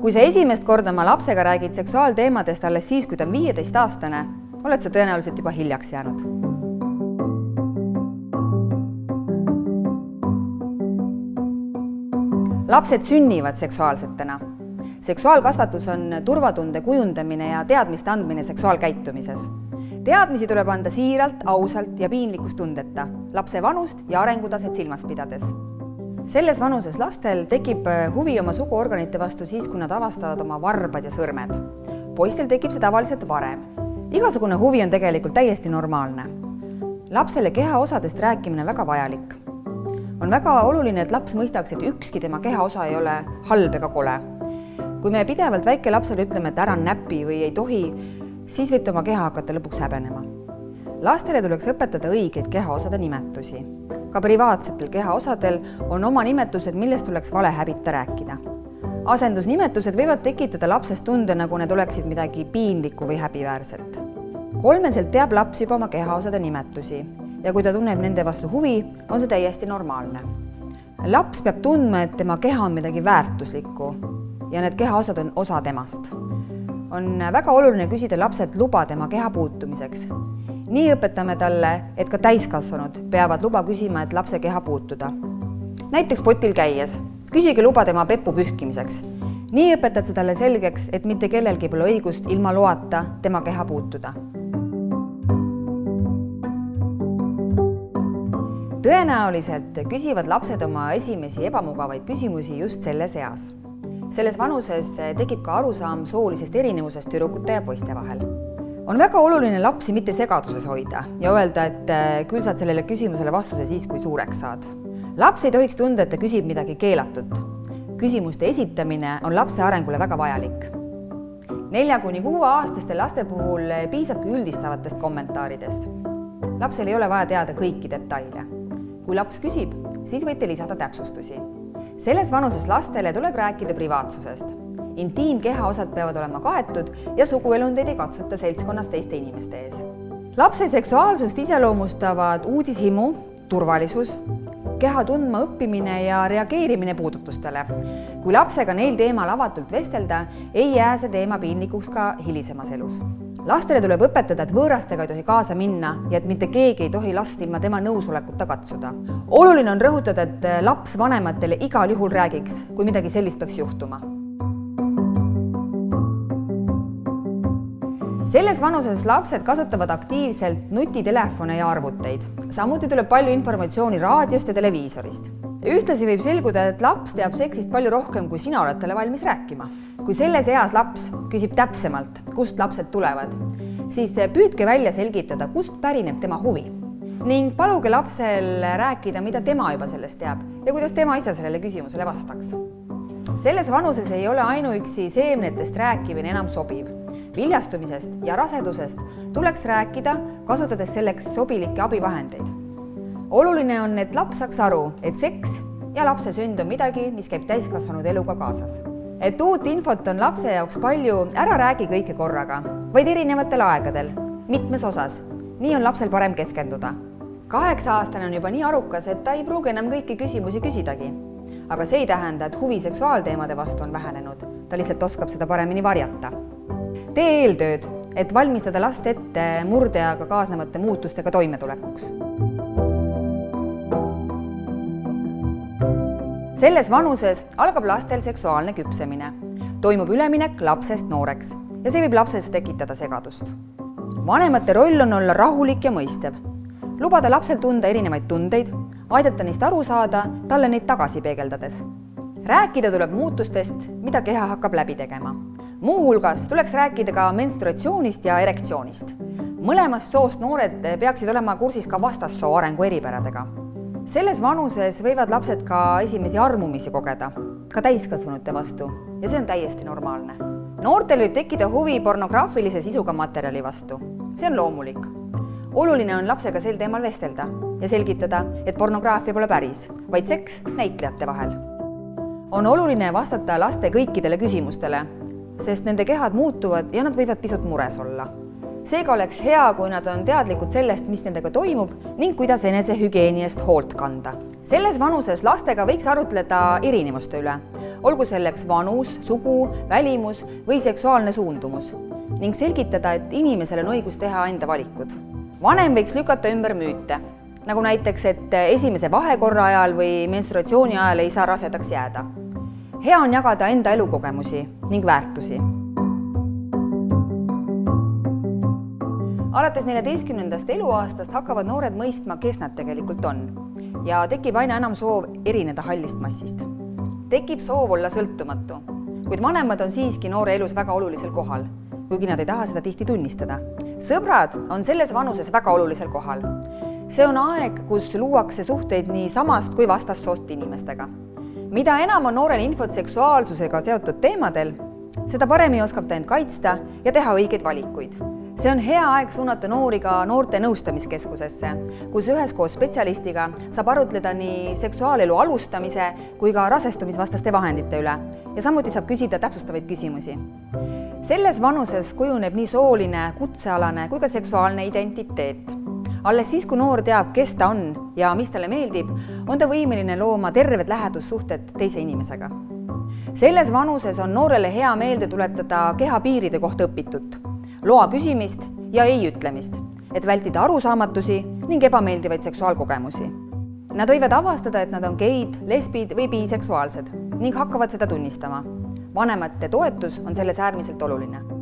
Kui sa esimest korda oma lapsega räägid seksuaalteemadest alles siis, kui ta on 15-aastane, oled sa tõenäoliselt juba hiljaks jäänud. Lapsed sünnivad seksuaalsetena. Seksuaalkasvatus on turvatunde kujundamine ja teadmiste andmine seksuaalkäitumises. Teadmisi tuleb anda siiralt, ausalt ja piinlikkustundeta, lapse vanust ja arengutaset silmas pidades. Selles vanuses lastel tekib huvi oma suguorganite vastu siis, kui nad avastavad oma varbad ja sõrmed. Poistel tekib see tavaliselt varem. Igasugune huvi on tegelikult täiesti normaalne. Lapsele kehaosadest rääkimine on väga vajalik. On väga oluline, et laps mõistaks, et ükski tema kehaosa ei ole halb ega kole. Kui me pidevalt väike lapsele ütleme, et ära näpi või ei tohi, siis võib ta oma keha hakata lõpuks häbenema. Lastele tuleks õpetada õigeid kehaosade nimetusi. Ka privaatsetel kehaosadel on oma nimetused, millest tuleks valehäbita rääkida. Asendusnimetused võivad tekitada lapsest tunde, nagu need oleksid midagi piinlikku või häbiväärset. 3-selt teab laps juba oma kehaosade nimetusi ja kui ta tunneb nende vastu huvi, on see täiesti normaalne. Laps peab tundma, et tema keha on midagi väärtuslikku ja need kehaosad on osa temast. On väga oluline küsida lapselt luba tema keha puutumiseks. Nii õpetame talle, et ka täiskasvanud peavad luba küsima, et lapse keha puutuda. Näiteks potil käies, küsige luba tema peppu pühkimiseks. Nii õpetad sa talle selgeks, et mitte kellelgi pole õigust ilma loata tema keha puutuda. Tõenäoliselt küsivad lapsed oma esimesi ebamugavaid küsimusi just selles eas. Selles vanuses tekib ka arusaam soolisest erinevusest tüdrukute ja poiste vahel. On väga oluline lapsi mitte segaduses hoida ja öelda, et küll saad sellele küsimusele vastuse siis, kui suureks saad. Laps ei tohiks tunda, et ta küsib midagi keelatut. Küsimuste esitamine on lapse arengule väga vajalik. 4–6-aastaste laste puhul piisabki üldistavatest kommentaaridest. Lapsel ei ole vaja teada kõiki detaile. Kui laps küsib, siis võite lisada täpsustusi. Selles vanuses lastele tuleb rääkida privaatsusest. Intiimkehaosad peavad olema kaetud ja suguelundeid ei katsuta seltskonnas teiste inimeste ees. Lapse seksuaalsust iseloomustavad uudishimu, turvalisus, keha tundma õppimine ja reageerimine puudutustele. Kui lapsega neil teemal avatult vestelda, ei jää see teema piinlikuks ka hilisemas elus. Lastele tuleb õpetada, et võõrastega ei tohi kaasa minna ja et mitte keegi ei tohi last ilma tema nõusolekuta katsuda. Oluline on rõhutada, et laps vanematele igal juhul räägiks, kui midagi sellist peaks juhtuma. Selles vanuses lapsed kasutavad aktiivselt nutitelefone ja arvuteid. Samuti tuleb palju informatsiooni raadiost ja televiisorist. Ühtlasi võib selguda, et laps teab seksist palju rohkem, kui sina oled talle valmis rääkima. Kui selles eas laps küsib täpsemalt, kust lapsed tulevad, siis püüdke välja selgitada, kust pärineb tema huvi. Ning paluge lapsel rääkida, mida tema juba sellest teab ja kuidas tema ise sellele küsimusele vastaks. Selles vanuses ei ole ainuüksi seemnetest rääkimine enam sobiv. Viljastumisest ja rasedusest tuleks rääkida, kasutades selleks sobilikke abivahendeid. Oluline on, et laps saaks aru, et seks ja lapse sünd on midagi, mis käib täiskasvanud eluga kaasas. Et uut infot on lapse jaoks palju, ära räägi kõike korraga, vaid erinevatel aegadel, mitmes osas. Nii on lapsel parem keskenduda. 8-aastane on juba nii arukas, et ta ei pruugi enam kõiki küsimusi küsidagi. Aga see ei tähenda, et huvi seksuaalteemade vastu on vähenenud. Ta lihtsalt oskab seda paremini varjata. Tee eeltööd, et valmistada last ette murdeaga kaasnevate muutustega toimetulekuks. Selles vanuses algab lastel seksuaalne küpsemine. Toimub üleminek lapsest nooreks ja see võib lapsest tekitada segadust. Vanemate roll on olla rahulik ja mõistev. Lubada lapsel tunda erinevaid tundeid, aidata neist aru saada, talle neid tagasi peegeldades. Rääkida tuleb muutustest, mida keha hakkab läbi tegema. Muuhulgas tuleks rääkida ka menstruatsioonist ja erektsioonist. Mõlemast soost noored peaksid olema kursis ka vastassoo arengu eripäradega. Selles vanuses võivad lapsed ka esimesi armumisi kogeda, ka täiskasvanute vastu, ja see on täiesti normaalne. Noortel võib tekkida huvi pornograafilise sisuga materjali vastu. See on loomulik. Oluline on lapsega sel teemal vestelda ja selgitada, et pornograafia pole päris, vaid seks näitlejate vahel. On oluline vastata laste kõikidele küsimustele, sest nende kehad muutuvad ja nad võivad pisut mures olla. Seega oleks hea, kui nad on teadlikud sellest, mis nendega toimub ning kuidas enesehügieeni eest hoolt kanda. Selles vanuses lastega võiks arutleda erinevuste üle, olgu selleks vanus, sugu, välimus või seksuaalne suundumus ning selgitada, et inimesel on õigus teha enda valikud. Vanem võiks lükata ümber müüte, nagu näiteks, et esimese vahekorra ajal või menstruatsiooni ajal ei saa rasedaks jääda. Hea on jagada enda elukogemusi ning väärtusi. Alates 14. eluaastast hakkavad noored mõistma, kes nad tegelikult on ja tekib aina enam soov erineda hallist massist. Tekib soov olla sõltumatu, kuid vanemad on siiski noore elus väga olulisel kohal, kuigi nad ei taha seda tihti tunnistada. Sõbrad on selles vanuses väga olulisel kohal. See on aeg, kus luuakse suhteid nii samast kui vastassoost inimestega. Mida enam on noorel infot seksuaalsusega seotud teemadel, seda paremini oskab ta end kaitsta ja teha õigeid valikuid. See on hea aeg suunata noori ka noorte nõustamiskeskusesse, kus üheskoos spetsialistiga saab arutleda nii seksuaalelu alustamise kui ka rasestumisvastaste vahendite üle ja samuti saab küsida täpsustavaid küsimusi. Selles vanuses kujuneb nii sooline, kutsealane kui ka seksuaalne identiteet. Alles siis, kui noor teab, kes ta on ja mis talle meeldib, on ta võimeline looma terved lähedussuhted teise inimesega. Selles vanuses on noorele hea meelde tuletada kehapiiride kohta õpitut, loa küsimist ja ei ütlemist, et vältida arusaamatusi ning ebameeldivaid seksuaalkogemusi. Nad võivad avastada, et nad on geid, lesbid või biseksuaalsed ning hakkavad seda tunnistama. Vanemate toetus on selles äärmiselt oluline.